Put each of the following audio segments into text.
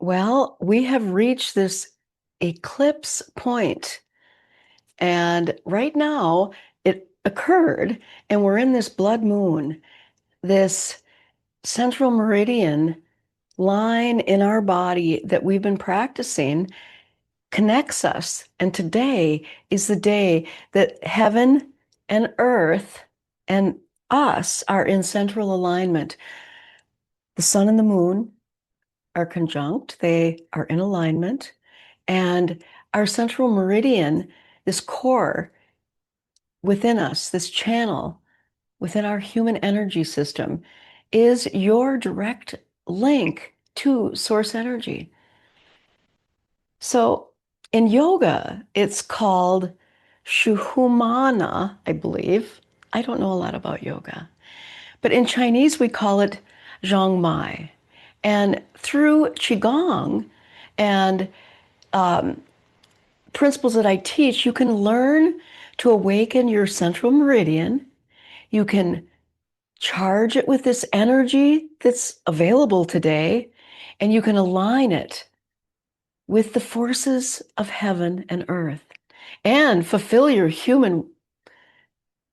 Well, we have reached this eclipse point, and right now it occurred, and we're in this blood moon, this central meridian line in our body that we've been practicing connects us. And today is the day that heaven and earth and us are in central alignment. The sun and the moon are conjunct, they are in alignment. And our central meridian, this core within us, this channel within our human energy system, is your direct link to source energy. So in yoga, it's called Shuhumana, I believe. I don't know a lot about yoga. But in Chinese, we call it Zhongmai. And through Qigong and principles that I teach, you can learn to awaken your central meridian. You can charge it with this energy that's available today, and you can align it with the forces of heaven and earth and fulfill your human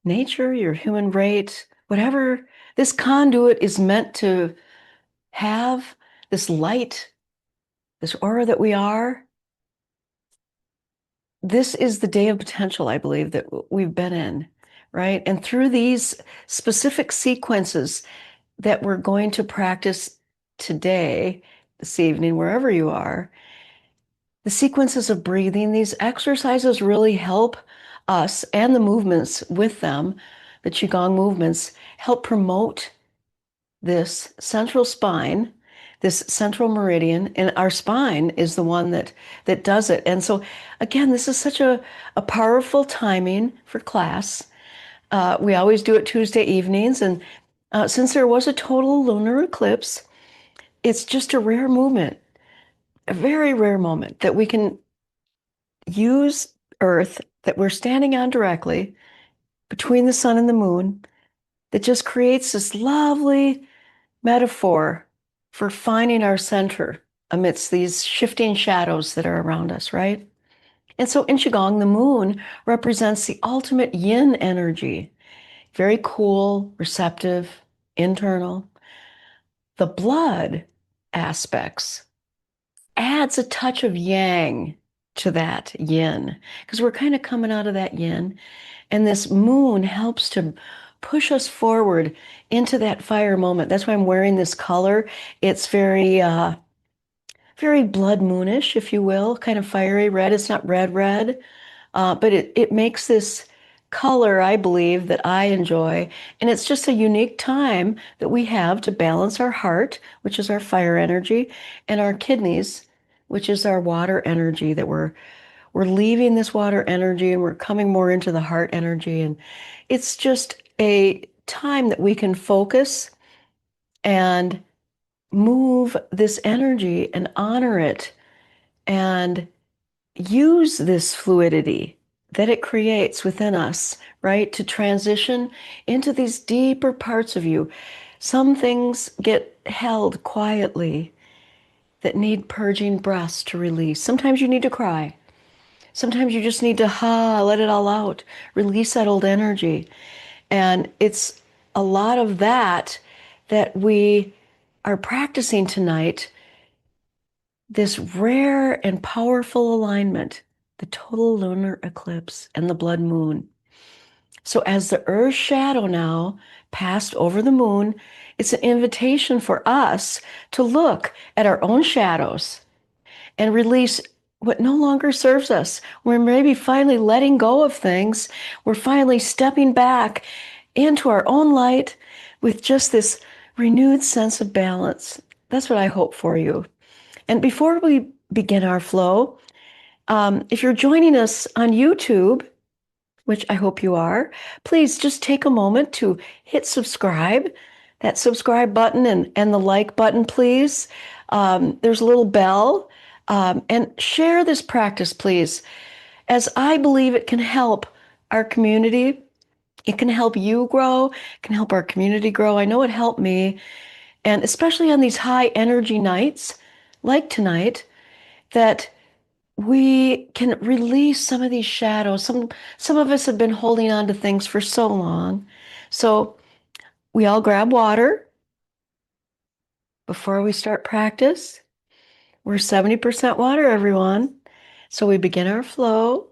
nature, your human rate, whatever this conduit is meant to have, this light, this aura that we are. This is the day of potential, I believe, that we've been in, right? And through these specific sequences that we're going to practice today, this evening, wherever you are, the sequences of breathing, these exercises really help us, and the movements with them, the Qigong movements, help promote this central spine, this central meridian, and our spine is the one that does it. And so, again, this is such a powerful timing for class. We always do it Tuesday evenings, and since there was a total lunar eclipse, it's just a rare moment, a very rare moment that we can use Earth that we're standing on directly between the sun and the moon that just creates this lovely metaphor for finding our center amidst these shifting shadows that are around us, right? And so in Qigong, the moon represents the ultimate yin energy, very cool, receptive, internal. The blood aspects adds a touch of yang to that yin, because we're kind of coming out of that yin. And this moon helps to push us forward into that fire moment. That's why I'm wearing this color. It's very, very blood moonish, if you will, kind of fiery red. It's not red, red, but it makes this color, I believe, that I enjoy. And it's just a unique time that we have to balance our heart, which is our fire energy, and our kidneys, which is our water energy, that we're leaving this water energy and we're coming more into the heart energy. And it's just a time that we can focus and move this energy and honor it and use this fluidity that it creates within us, right? To transition into these deeper parts of you. Some things get held quietly that need purging breaths to release. Sometimes you need to cry. Sometimes you just need to let it all out, release that old energy. And it's a lot of that that we are practicing tonight, this rare and powerful alignment, the total lunar eclipse and the blood moon. So as the Earth's shadow now passed over the moon, it's an invitation for us to look at our own shadows and release what no longer serves us. We're maybe finally letting go of things. We're finally stepping back into our own light with just this renewed sense of balance. That's what I hope for you. And before we begin our flow, if you're joining us on YouTube, which I hope you are, please just take a moment to hit subscribe, that subscribe button and the like button, please. There's a little bell. And share this practice, please, as I believe it can help our community. It can help you grow. It can help our community grow. I know it helped me. And especially on these high energy nights, like tonight, that we can release some of these shadows. Some of us have been holding on to things for so long. So we all grab water before we start practice. We're 70% water, everyone. So we begin our flow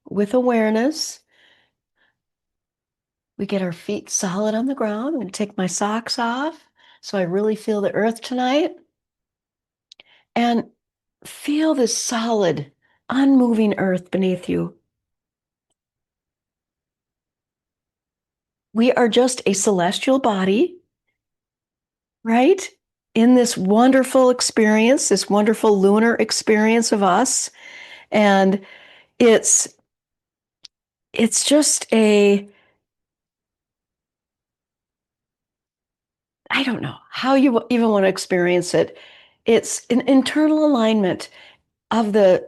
with awareness. We get our feet solid on the ground. I'm going to take my socks off so I really feel the earth tonight. And feel this solid, unmoving earth beneath you. We are just a celestial body, right? In this wonderful experience, this wonderful lunar experience of us. And it's just I don't know how you even want to experience it. It's an internal alignment of the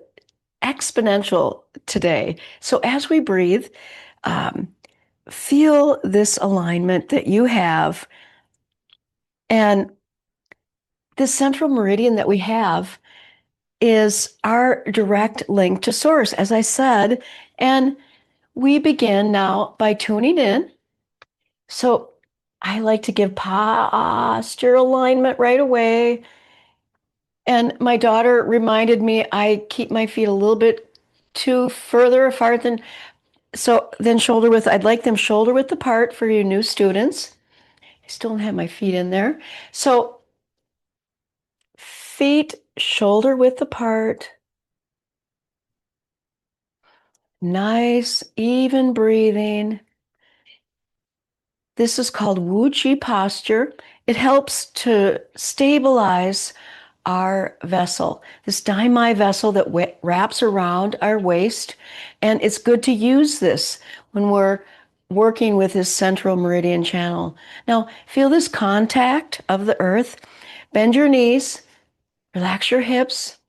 exponential today. So as we breathe, um, feel this alignment that you have. And this central meridian that we have is our direct link to source, as I said. And we begin now by tuning in. So I like to give posture alignment right away. And my daughter reminded me I keep my feet a little bit too further apart than shoulder width. I'd like them shoulder width apart for you new students. I still don't have my feet in there. So feet shoulder width apart. Nice, even breathing. This is called Wu Chi posture. It helps to stabilize our vessel, this Daimai vessel that wraps around our waist. And it's good to use this when we're working with this central meridian channel. Now, feel this contact of the earth. Bend your knees, relax your hips,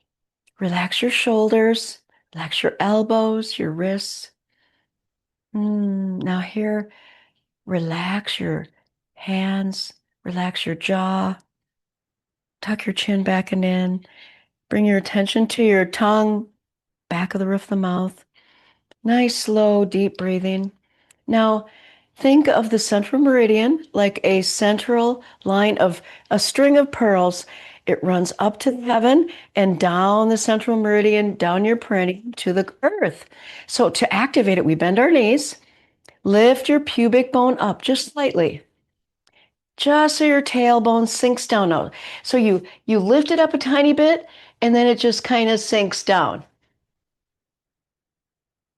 relax your shoulders, relax your elbows, your wrists. Now here, relax your hands, relax your jaw, tuck your chin back and in. Bring your attention to your tongue, back of the roof of the mouth. Nice, slow, deep breathing. Now, think of the central meridian like a central line of a string of pearls. It runs up to heaven and down the central meridian, down your perineum to the earth. So to activate it, we bend our knees, lift your pubic bone up just slightly, just so your tailbone sinks down. Now, so you lift it up a tiny bit, and then it just kind of sinks down.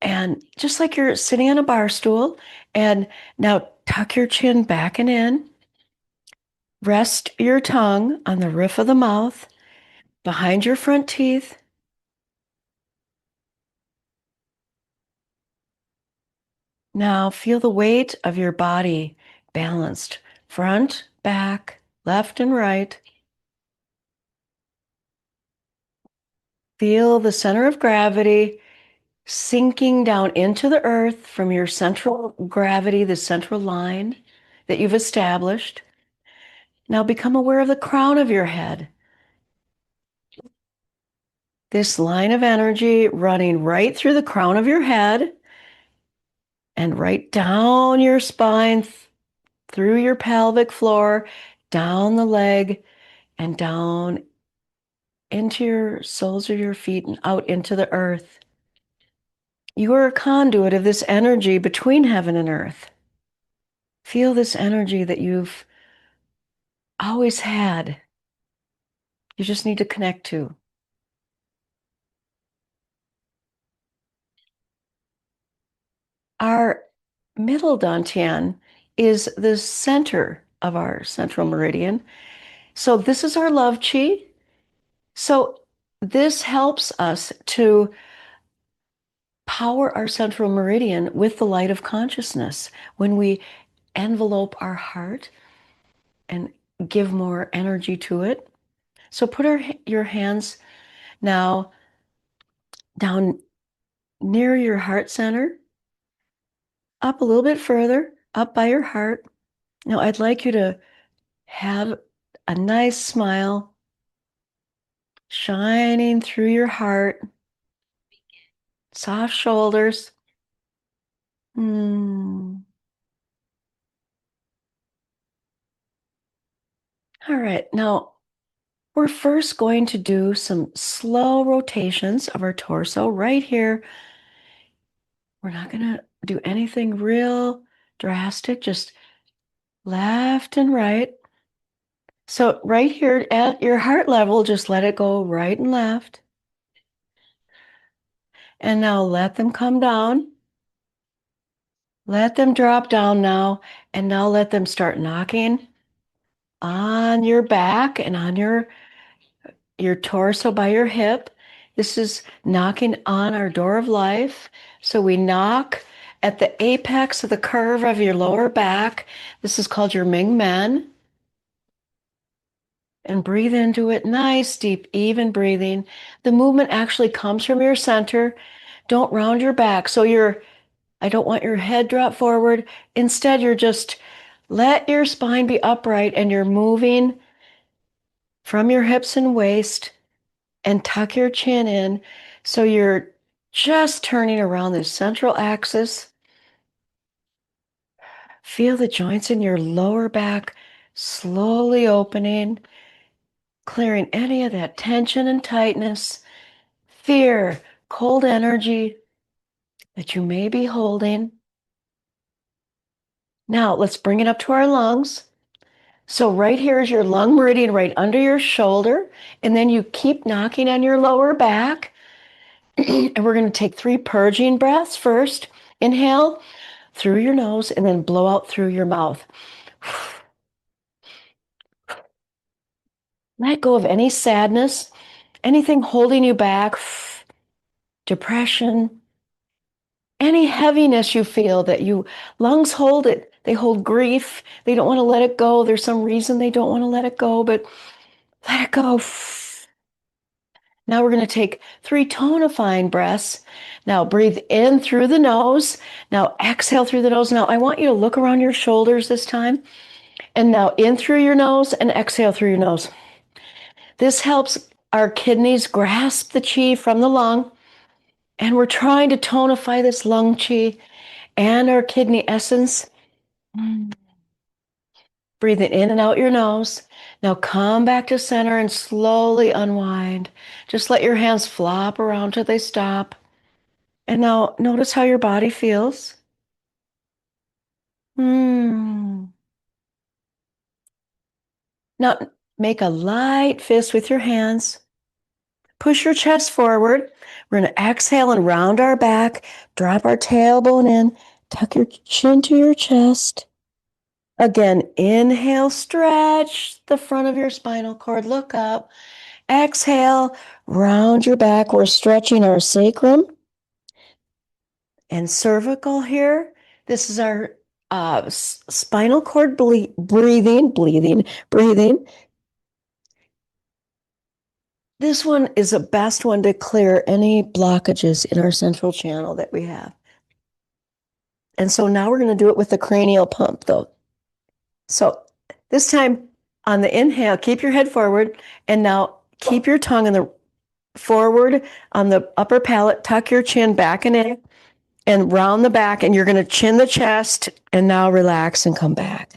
And just like you're sitting on a bar stool, and now tuck your chin back and in. Rest your tongue on the roof of the mouth, behind your front teeth. Now feel the weight of your body balanced, front, back, left, and right. Feel the center of gravity sinking down into the earth from your central gravity, the central line that you've established. Now become aware of the crown of your head. This line of energy running right through the crown of your head and right down your spine, through your pelvic floor, down the leg, and down into your soles of your feet and out into the earth. You are a conduit of this energy between heaven and earth. Feel this energy that you've always had. You just need to connect to. Our middle Dantian is the center of our central meridian. So this is our love chi. So this helps us to power our central meridian with the light of consciousness when we envelope our heart and give more energy to it. So put your hands now down near your heart center, up a little bit further, up by your heart. Now I'd like you to have a nice smile shining through your heart, soft shoulders. Hmm. All right, now we're first going to do some slow rotations of our torso right here. We're not going to do anything real drastic, just left and right. So right here at your heart level, just let it go right and left. And now let them come down. Let them drop down now. And now let them start knocking on your back and on your torso by your hip. This is knocking on our door of life. So we knock at the apex of the curve of your lower back. This is called your Ming Men. And breathe into it. Nice, deep, even breathing. The movement actually comes from your center. Don't round your back. I don't want your head drop forward. Instead, you're just let your spine be upright and you're moving from your hips and waist and tuck your chin in. So you're just turning around this central axis. Feel the joints in your lower back slowly opening, clearing any of that tension and tightness, fear, cold energy that you may be holding. Now let's bring it up to our lungs. So right here is your lung meridian right under your shoulder. And then you keep knocking on your lower back. And we're going to take 3 purging breaths first. Inhale through your nose and then blow out through your mouth. Let go of any sadness, anything holding you back, depression, any heaviness you feel that you lungs hold it. They hold grief. They don't want to let it go. There's some reason they don't want to let it go, but let it go. Now we're going to take 3 tonifying breaths. Now breathe in through the nose. Now exhale through the nose. Now I want you to look around your shoulders this time. And now in through your nose and exhale through your nose. This helps our kidneys grasp the chi from the lung. And we're trying to tonify this lung chi and our kidney essence. Breathe it in and out your nose. Now come back to center and slowly unwind. Just let your hands flop around till they stop. And now notice how your body feels. Hmm. Now make a light fist with your hands. Push your chest forward. We're going to exhale and round our back. Drop our tailbone in. Tuck your chin to your chest. Again, inhale, stretch the front of your spinal cord. Look up. Exhale, round your back. We're stretching our sacrum and cervical here. This is our spinal cord breathing. This one is the best one to clear any blockages in our central channel that we have. And so now we're going to do it with the cranial pump, though. So this time on the inhale, keep your head forward, and now keep your tongue in the forward on the upper palate, tuck your chin back and in, and round the back, and you're going to chin the chest, and now relax and come back.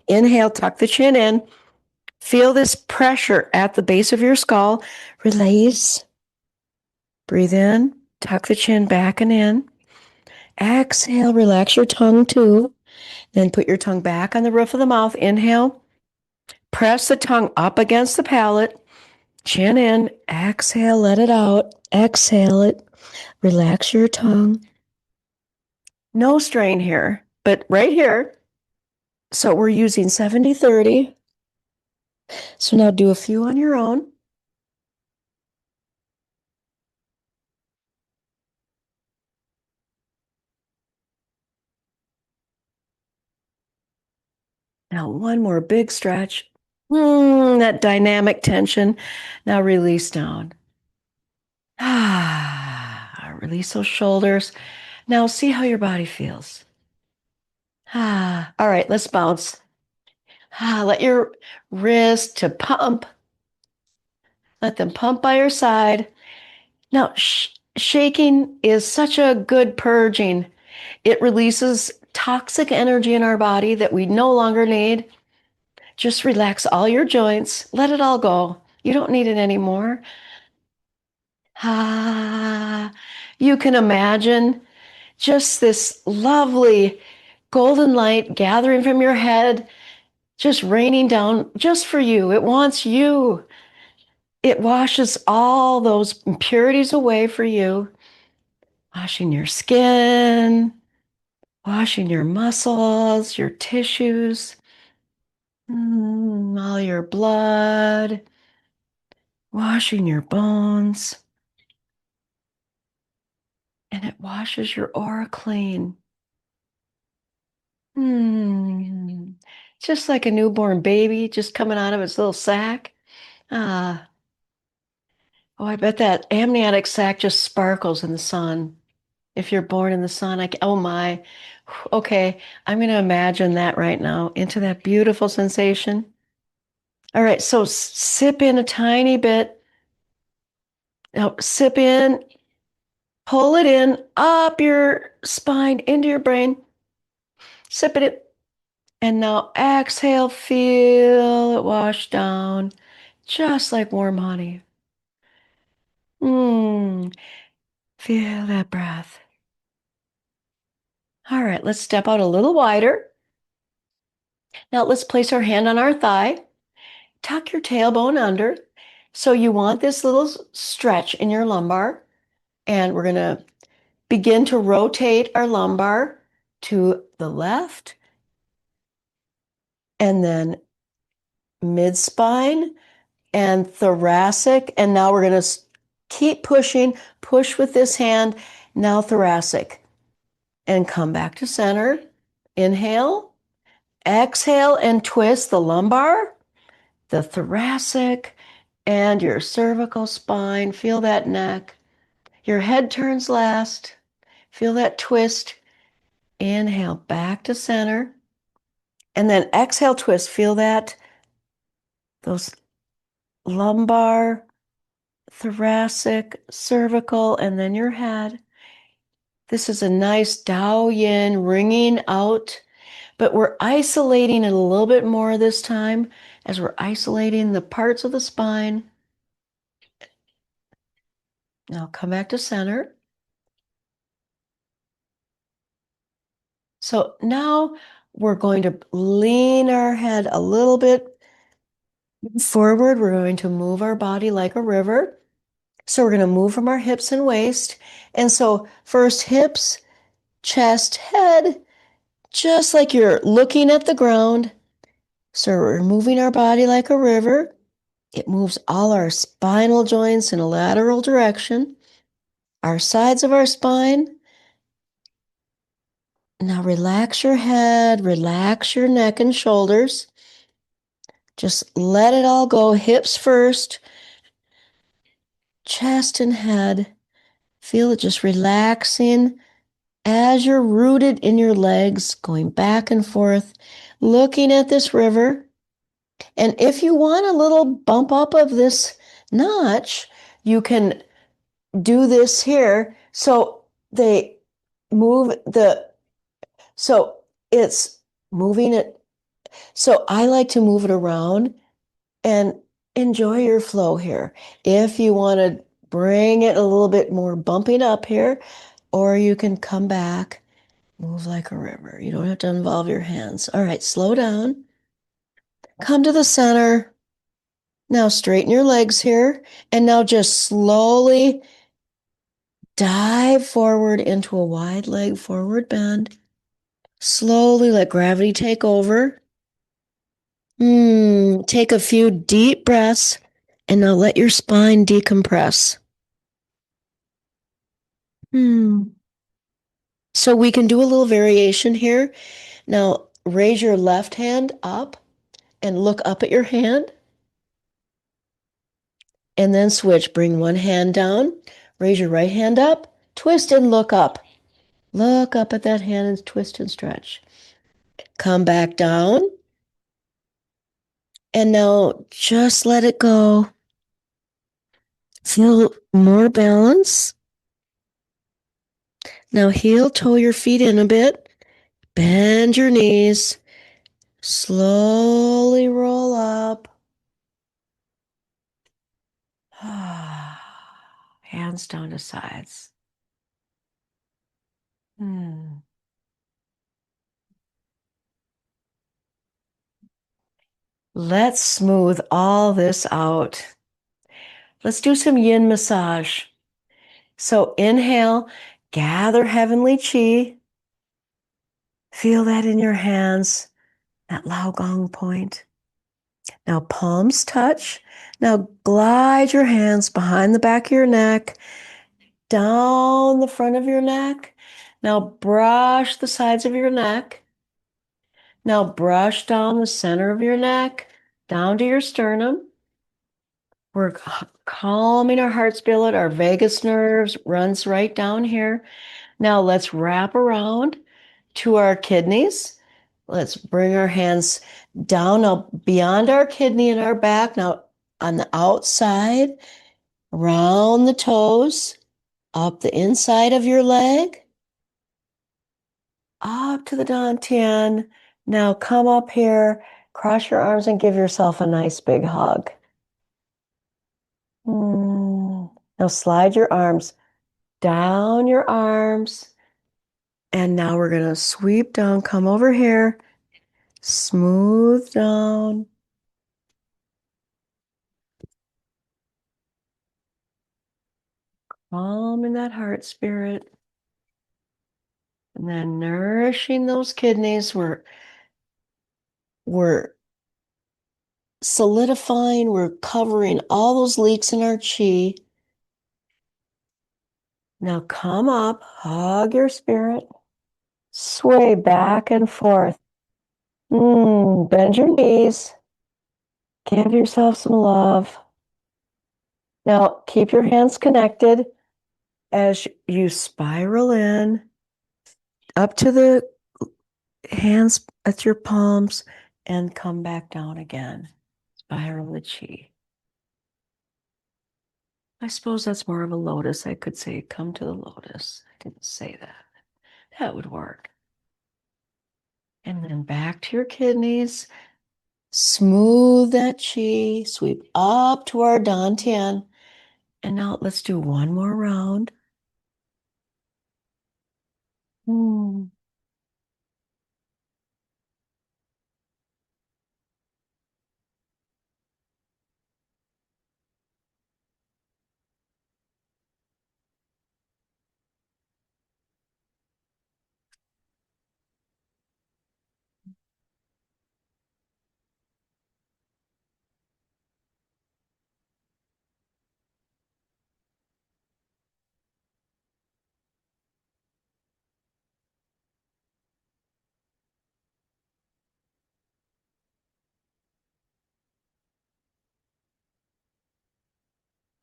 Inhale, tuck the chin in. Feel this pressure at the base of your skull. Release. Breathe in, tuck the chin back and in. Exhale, relax your tongue too. Then put your tongue back on the roof of the mouth. Inhale. Press the tongue up against the palate. Chin in. Exhale, let it out. Exhale it. Relax your tongue. No strain here, but right here. So we're using 70-30. So now do a few on your own. Now one more big stretch. That dynamic tension. Now release down. Release those shoulders. Now see how your body feels. All right, let's bounce. Let your wrist to pump. Let them pump by your side. Now, shaking is such a good purging. It releases toxic energy in our body that we no longer need. Just relax all your joints. Let it all go. You don't need it anymore. Ah, you can imagine just this lovely golden light gathering from your head, just raining down just for you. It wants you. It washes all those impurities away for you, washing your skin, washing your muscles, your tissues, all your blood, washing your bones, and it washes your aura clean. Hmm. Just like a newborn baby just coming out of its little sack. Ah, oh, I bet that amniotic sac just sparkles in the sun. If you're born in the sun, oh my. Okay, I'm going to imagine that right now into that beautiful sensation. All right, so sip in a tiny bit. Now sip in, pull it in up your spine into your brain. Sip it in. And now exhale, feel it wash down, just like warm honey. Mmm, feel that breath. All right, let's step out a little wider. Now let's place our hand on our thigh. Tuck your tailbone under. So you want this little stretch in your lumbar. And we're going to begin to rotate our lumbar to the left and then mid spine and thoracic. And now we're going to keep pushing, push with this hand, now thoracic. And come back to center. Inhale, exhale, and twist the lumbar, the thoracic, and your cervical spine. Feel that neck. Your head turns last. Feel that twist. Inhale, back to center. And then exhale, twist. Feel that, those lumbar, thoracic, cervical, and then your head. This is a nice Tao Yin ringing out, but we're isolating it a little bit more this time as we're isolating the parts of the spine. Now come back to center. So now we're going to lean our head a little bit forward. We're going to move our body like a river. So we're going to move from our hips and waist. And so first hips, chest, head, just like you're looking at the ground. So we're moving our body like a river. It moves all our spinal joints in a lateral direction, our sides of our spine. Now relax your head, relax your neck and shoulders. Just let it all go. Hips first, chest and head. Feel it just relaxing as you're rooted in your legs, going back and forth, looking at this river. And if you want a little bump up of this notch, you can do this here. So they move so it's moving it. So I like to move it around and enjoy your flow here. If you want to bring it a little bit more bumping up here, or you can come back, move like a river. You don't have to involve your hands. All right, slow down. Come to the center. Now straighten your legs here. And now just slowly dive forward into a wide leg forward bend. Slowly let gravity take over. Take a few deep breaths and now let your spine decompress. So we can do a little variation here. Now raise your left hand up and look up at your hand. And then switch. Bring one hand down. Raise your right hand up. Twist and look up. Look up at that hand and twist and stretch. Come back down. And now just let it go. Feel more balance. Now heel toe your feet in a bit. Bend your knees. Slowly roll up. Hands down to sides. Let's smooth all this out. Let's do some yin massage. So inhale, gather heavenly chi. Feel that in your hands, that Lao Gong point. Now palms touch. Now glide your hands behind the back of your neck, down the front of your neck. Now brush the sides of your neck. Now brush down the center of your neck, down to your sternum. We're calming our heart spirit, our vagus nerves runs right down here. Now let's wrap around to our kidneys. Let's bring our hands down now beyond our kidney and our back. Now on the outside, around the toes, up the inside of your leg, up to the Dantian. Now come up here, cross your arms and give yourself a nice big hug. Now slide your arms down your arms. And now we're going to sweep down, come over here, smooth down. Calm in that heart spirit. And then nourishing those kidneys. We're solidifying, we're covering all those leaks in our chi. Now come up, hug your spirit, sway back and forth. Bend your knees. Give yourself some love. Now keep your hands connected as you spiral in up to the hands at your palms and come back down again. Spiral the chi. I suppose that's more of a lotus. I could say, come to the lotus. I didn't say that. That would work. And then back to your kidneys. Smooth that chi. Sweep up to our Dantian. And now let's do one more round.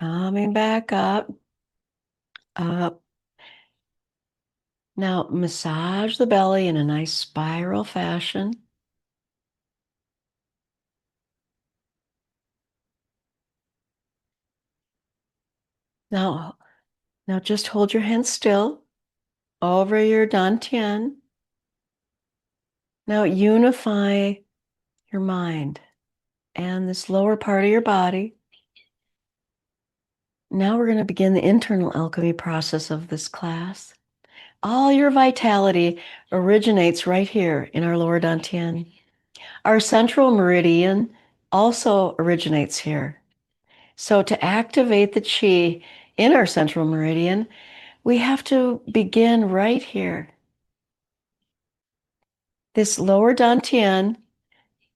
Coming back up, up. Now massage the belly in a nice spiral fashion. Now just hold your hands still over your Dantian. Now unify your mind and this lower part of your body. Now we're going to begin the internal alchemy process of this class. All your vitality originates right here in our lower Dantian. Our central meridian also originates here. So to activate the chi in our central meridian, we have to begin right here. This lower Dantian,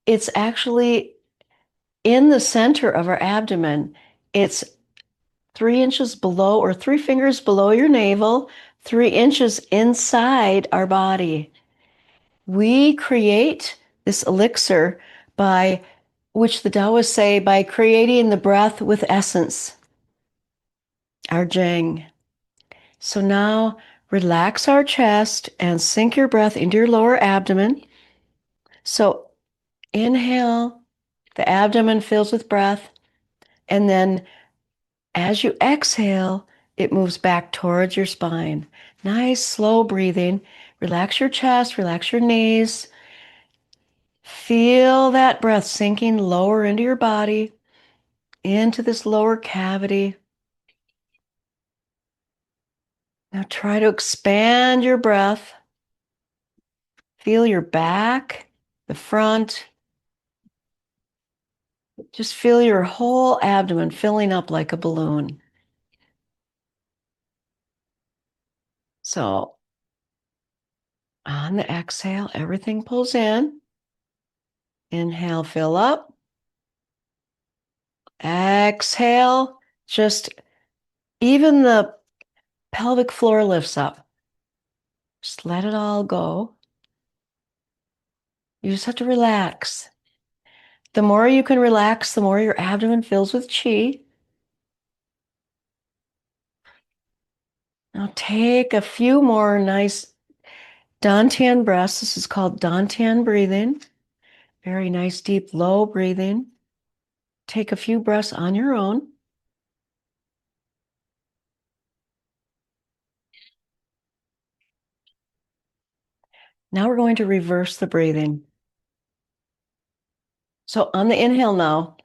it's actually in the center of our abdomen. It's 3 inches below or 3 fingers below your navel, 3 inches inside our body. We create this elixir by which the Taoists say by creating the breath with essence, our Zheng. So now relax our chest and sink your breath into your lower abdomen. So inhale, the abdomen fills with breath, and then As you exhale, it moves back towards your spine. Nice, slow breathing. Relax your chest, relax your knees. Feel that breath sinking lower into your body, into this lower cavity. Now try to expand your breath. Feel your back, the front. Just feel your whole abdomen filling up like a balloon. So on the exhale, everything pulls in. Inhale, fill up. Exhale, just even the pelvic floor lifts up. Just let it all go. You just have to relax. The more you can relax, the more your abdomen fills with chi. Now take a few more nice Dantian breaths. This is called Dantian breathing. Very nice, deep, low breathing. Take a few breaths on your own. Now we're going to reverse the breathing. So on the inhale now,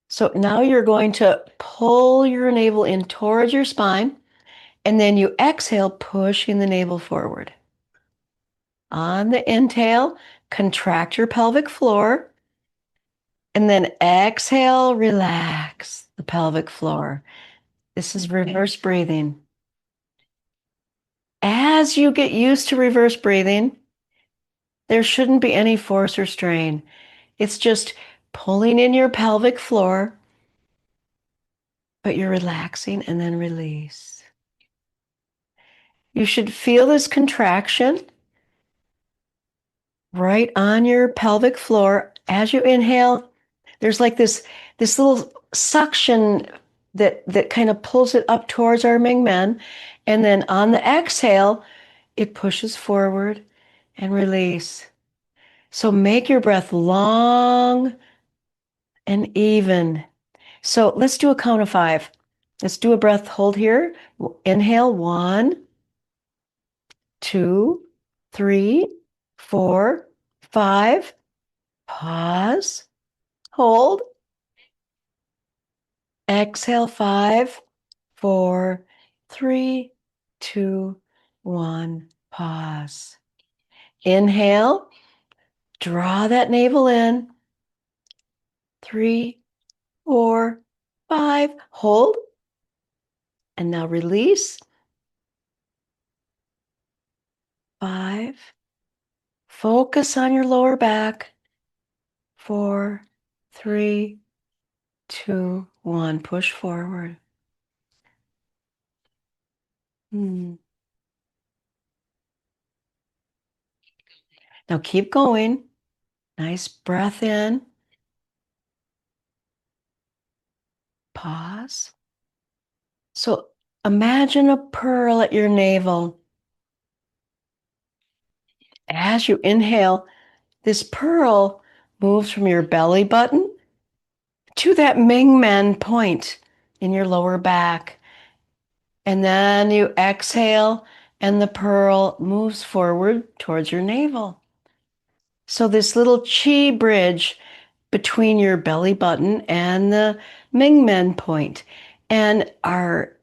so now you're going to pull your navel in towards your spine, and then you exhale, pushing the navel forward. On the inhale, contract your pelvic floor, and then exhale, relax the pelvic floor. This is reverse breathing. As you get used to reverse breathing, there shouldn't be any force or strain. It's just pulling in your pelvic floor, but you're relaxing and then release. You should feel this contraction right on your pelvic floor. As you inhale, there's like this little suction that kind of pulls it up towards our Ming Men. And then on the exhale, it pushes forward and release. So make your breath long and even. So let's do a count of 5. Let's do a breath hold here. Inhale, 1, 2, 3, 4, 5. Pause. Hold. Exhale, 5, 4, 3, 2, 1. Pause. Inhale. Draw that navel in. 3, 4, 5. Hold. And now release. 5. Focus on your lower back. 4, 3, 2, 1. Push forward. Now keep going. Nice breath in. Pause. So imagine a pearl at your navel. As you inhale, this pearl moves from your belly button to that Ming Men point in your lower back. And then you exhale, and the pearl moves forward towards your navel. So this little chi bridge between your belly button and the Ming Men point. And our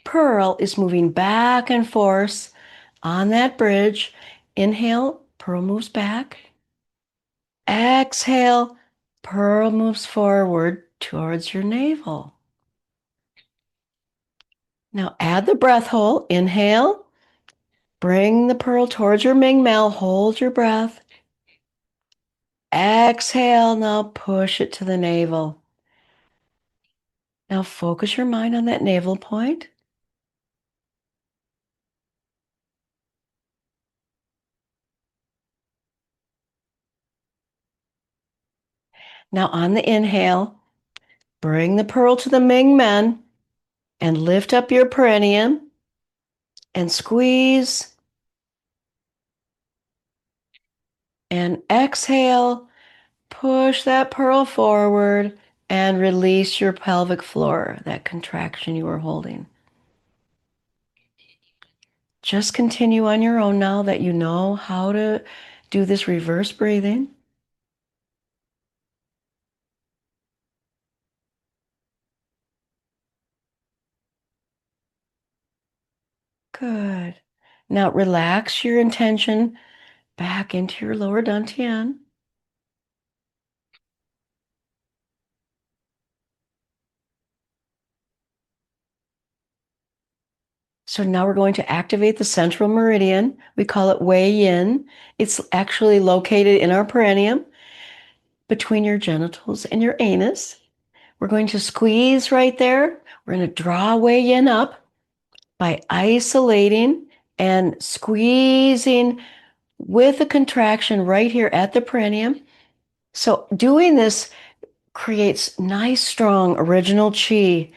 pearl is moving back and forth on that bridge. Inhale, pearl moves back. Exhale, pearl moves forward towards your navel. Now add the breath hold. Inhale, bring the pearl towards your Ming Men. Hold your breath. Exhale, now push it to the navel. Now focus your mind on that navel point. Now on the inhale, bring the pearl to the Ming Men and lift up your perineum and squeeze. And exhale, push that pearl forward And release your pelvic floor, that contraction you were holding. Just continue on your own now that you know how to do this reverse breathing. Good. Now relax your intention back into your lower dantian. So now we're going to activate the central meridian. We call it Wei Yin. It's actually located in our perineum between your genitals and your anus. We're going to squeeze right there. We're going to draw Wei Yin up by isolating and squeezing with a contraction right here at the perineum. So doing this creates nice, strong original chi,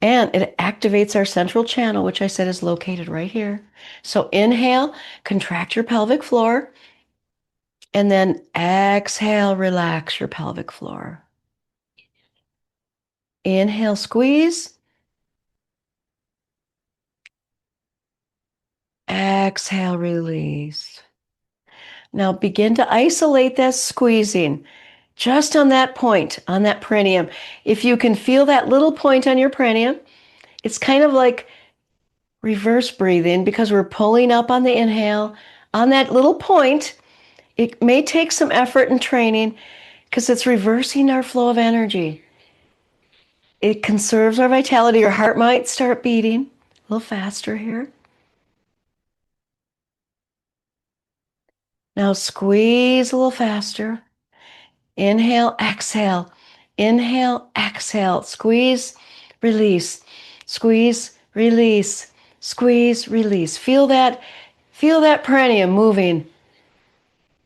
and it activates our central channel, which I said is located right here. So inhale, contract your pelvic floor, and then exhale, relax your pelvic floor. Inhale, squeeze. Exhale, release. Now begin to isolate that squeezing just on that point, on that perineum. If you can feel that little point on your perineum, it's kind of like reverse breathing because we're pulling up on the inhale on that little point. It may take some effort and training because it's reversing our flow of energy. It conserves our vitality. Your heart might start beating a little faster here. Now squeeze a little faster. Inhale, exhale. Inhale, exhale. Squeeze, release. Squeeze, release. Squeeze, release. Feel that perineum moving.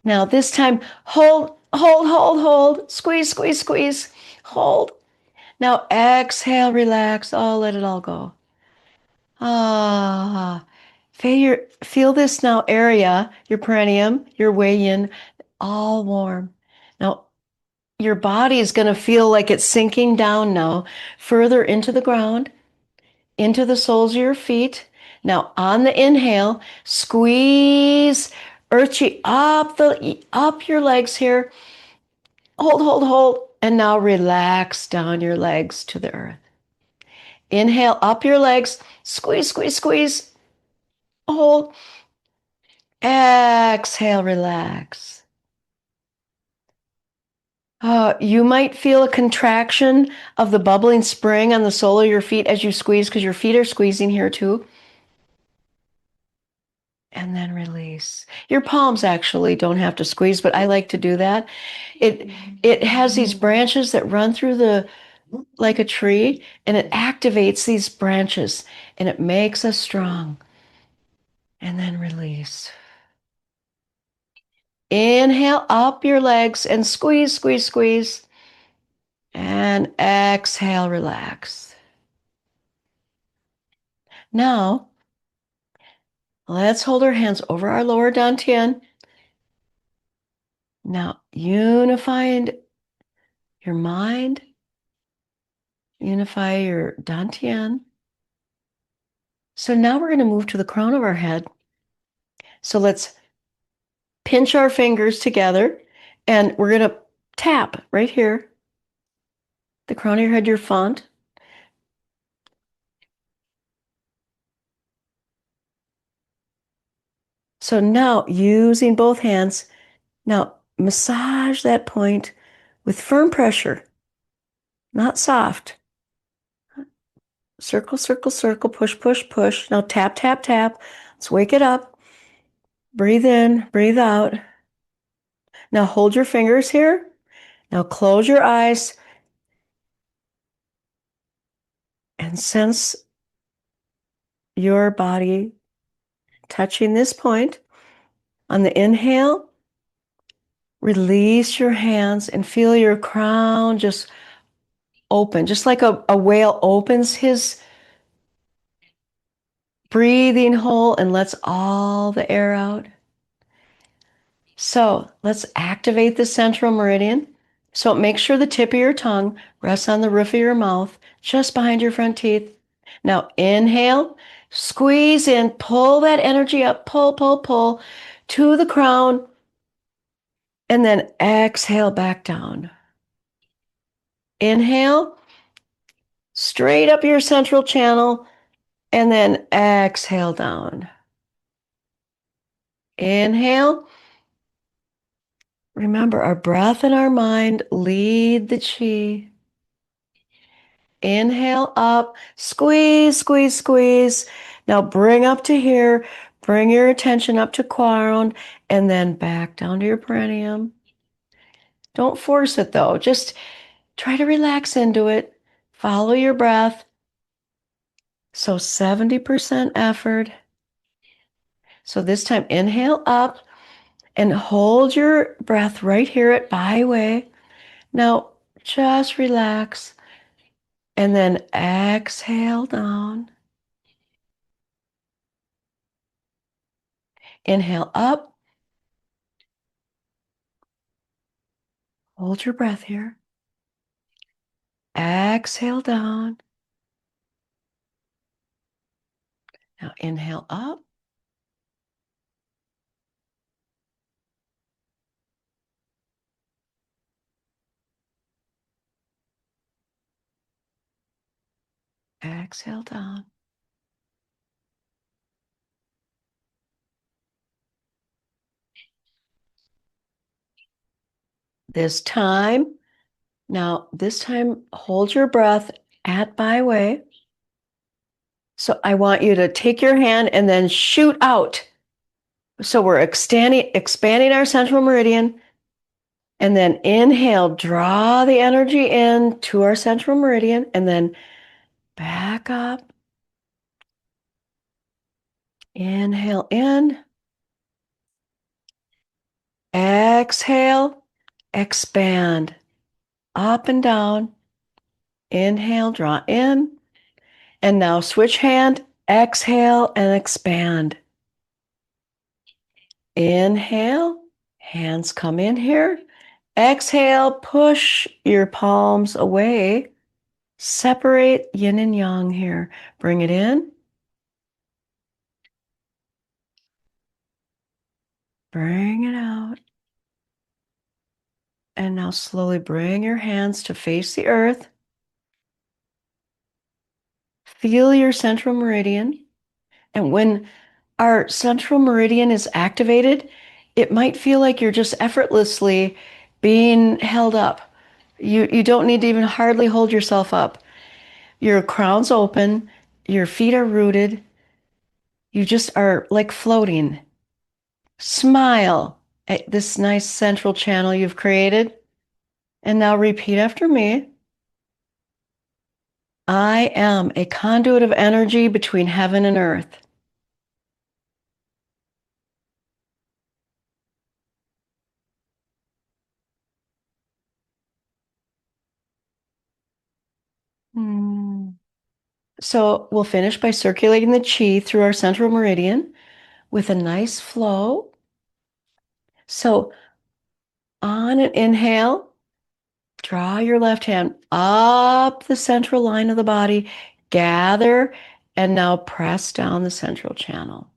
Now this time, hold, hold, hold, hold. Squeeze, squeeze, squeeze. Hold. Now exhale, relax. Oh, let it all go. Ah. Feel this now area, your perineum, your Wei Yin, all warm. Now your body is going to feel like it's sinking down now, further into the ground, into the soles of your feet. Now on the inhale, squeeze earth chi up your legs here. Hold, hold, hold. And now relax down your legs to the earth. Inhale up your legs, squeeze, squeeze, squeeze. Hold. Exhale, relax. You might feel a contraction of the bubbling spring on the sole of your feet as you squeeze because your feet are squeezing here too. And then release. Your palms actually don't have to squeeze, but I like to do that. It has these branches that run through like a tree, and it activates these branches and it makes us strong. And then release. Inhale up your legs and squeeze, squeeze, squeeze. And exhale, relax. Now, let's hold our hands over our lower dantian. Now, unify your mind, unify your dantian. So now we're going to move to the crown of our head. So let's pinch our fingers together, and we're going to tap right here, the crown of your head, your font. So now, using both hands, now massage that point with firm pressure, not soft. Circle, circle, circle, push, push, push. Now tap, tap, tap. Let's wake it up. Breathe in, breathe out. Now hold your fingers here. Now close your eyes and sense your body touching this point. On the inhale, release your hands and feel your crown just open, just like a whale opens his breathing hole and lets all the air out. So let's activate the central meridian. So make sure the tip of your tongue rests on the roof of your mouth, just behind your front teeth. Now inhale, squeeze in, pull that energy up, pull, pull, pull to the crown, and then exhale back down. Inhale, straight up your central channel, and then exhale down. Inhale. Remember, our breath and our mind lead the chi. Inhale up, squeeze, squeeze, squeeze. Now bring up to here, bring your attention up to crown, and then back down to your perineum. Don't force it though, just try to relax into it. Follow your breath. So 70% effort. So this time, inhale up and hold your breath right here at byway. Now just relax. And then exhale down. Inhale up. Hold your breath here. Exhale down. Now inhale up. Exhale down. This time, hold your breath at byway. So I want you to take your hand and then shoot out. So we're expanding our central meridian. And then inhale, draw the energy in to our central meridian, and then back up. Inhale in. Exhale, expand. Up and down. Inhale, draw in. And now switch hand. Exhale and expand. Inhale, hands come in here. Exhale, push your palms away. Separate yin and yang here. Bring it in. Bring it out. And now slowly bring your hands to face the earth. Feel your central meridian. And when our central meridian is activated, it might feel like you're just effortlessly being held up. You don't need to even hardly hold yourself up. Your crown's open, your feet are rooted, you just are like floating. Smile at this nice central channel you've created. And now repeat after me. I am a conduit of energy between heaven and earth. So we'll finish by circulating the chi through our central meridian with a nice flow. So on an inhale, draw your left hand up the central line of the body, gather, and now press down the central channel.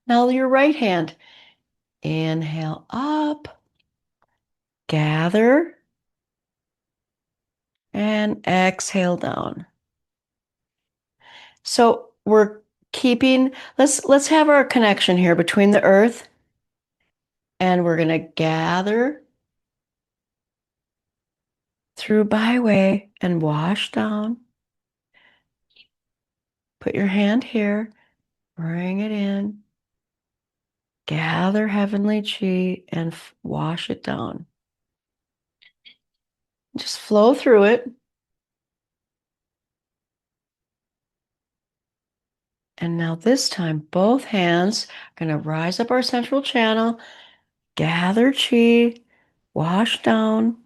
Now your right hand, inhale up, gather, and exhale down. So we're keeping, let's have our connection here between the earth, and we're going to gather through byway and wash down. Put your hand here, bring it in, gather heavenly chi and wash it down. Just flow through it. And now this time, both hands are going to rise up our central channel, gather chi, wash down.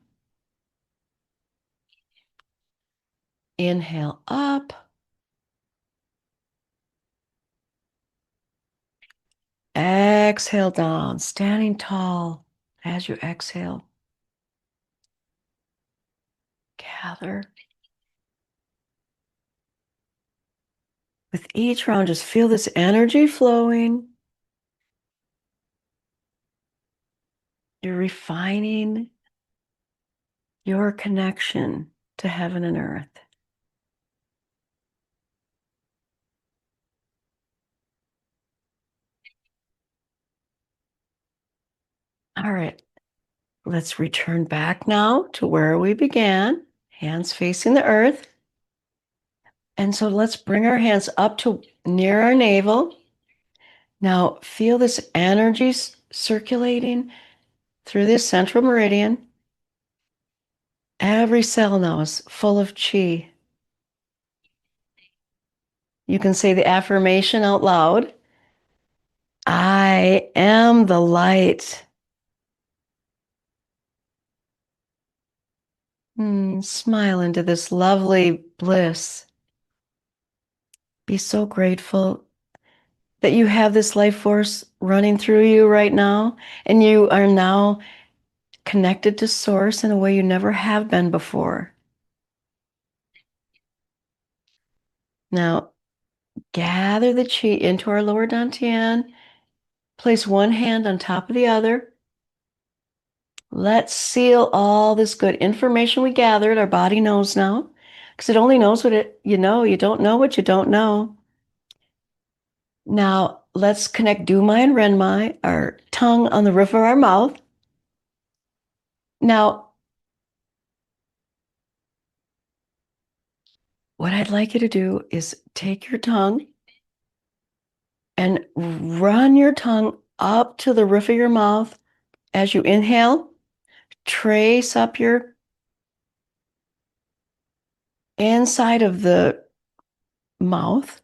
Inhale up. Exhale down, standing tall. As you exhale, gather. With each round, just feel this energy flowing. You're refining your connection to heaven and earth. All right, let's return back now to where we began, hands facing the earth. And so let's bring our hands up to near our navel. Now feel this energy circulating through this central meridian. Every cell now is full of chi. You can say the affirmation out loud. I am the light. Smile into this lovely bliss. Be so grateful that you have this life force running through you right now, and you are now connected to Source in a way you never have been before. Now, gather the chi into our lower Dantian. Place one hand on top of the other. Let's seal all this good information we gathered. Our body knows now, because it only knows what you know. You don't know what you don't know. Now, let's connect Dumai and Renmai, our tongue on the roof of our mouth. Now, what I'd like you to do is take your tongue and run your tongue up to the roof of your mouth as you inhale. Trace up your inside of the mouth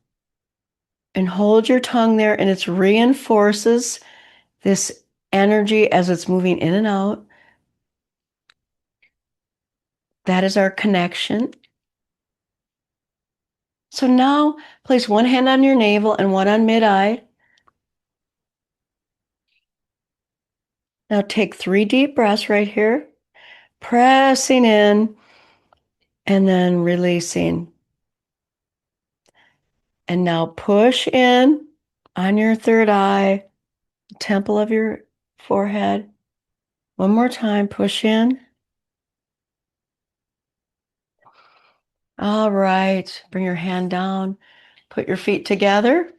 and hold your tongue there, and it reinforces this energy as it's moving in and out. That is our connection. So now place one hand on your navel and one on mid-eye. Now take 3 deep breaths right here, pressing in and then releasing. And now push in on your third eye, temple of your forehead. One more time, push in. All right, bring your hand down, put your feet together.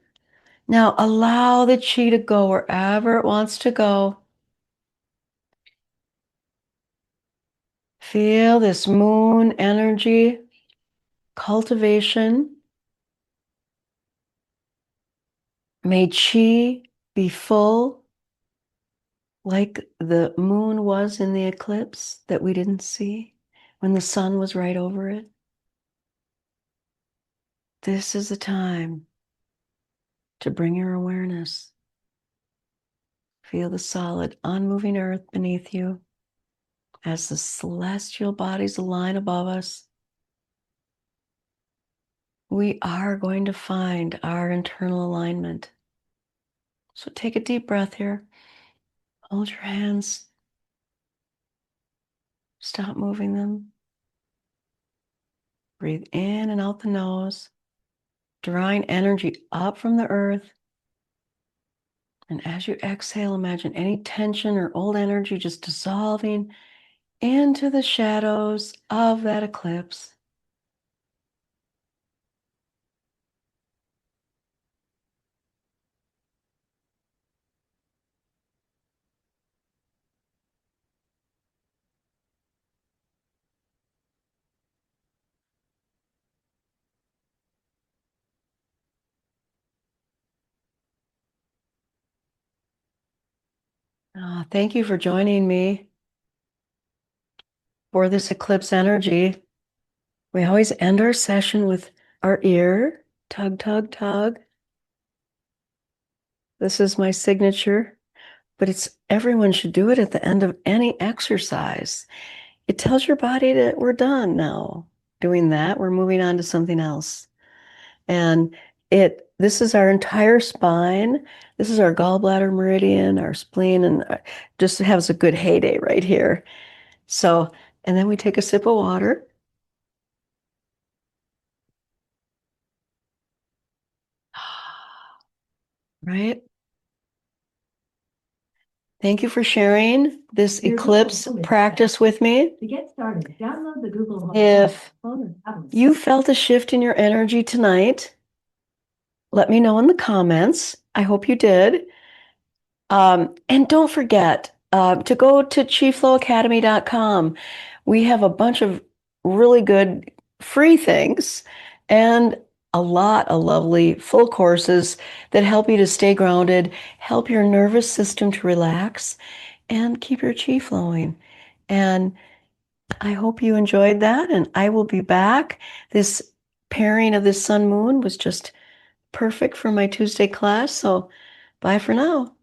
Now allow the chi to go wherever it wants to go. Feel this moon energy, cultivation. May chi be full like the moon was in the eclipse that we didn't see when the sun was right over it. This is the time to bring your awareness. Feel the solid, unmoving earth beneath you as the celestial bodies align above us. We are going to find our internal alignment. So take a deep breath here. Hold your hands. Stop moving them. Breathe in and out the nose, drawing energy up from the earth. And as you exhale, imagine any tension or old energy just dissolving into the shadows of that eclipse. Thank you for joining me for this eclipse energy. We always end our session with our ear, tug, tug, tug. This is my signature, but everyone should do it at the end of any exercise. It tells your body that we're done now doing that. We're moving on to something else. And this is our entire spine. This is our gallbladder meridian, our spleen, and just has a good heyday right here. So, and then we take a sip of water. Right? Thank you for sharing this eclipse practice with me. To get started, download the Google Home If phone or tablet. you felt a shift in your energy tonight, let me know in the comments. I hope you did. And don't forget to go to ChiFlowAcademy.com. We have a bunch of really good free things and a lot of lovely full courses that help you to stay grounded, help your nervous system to relax, and keep your chi flowing. And I hope you enjoyed that, and I will be back. This pairing of this sun moon was just perfect for my Tuesday class, so bye for now.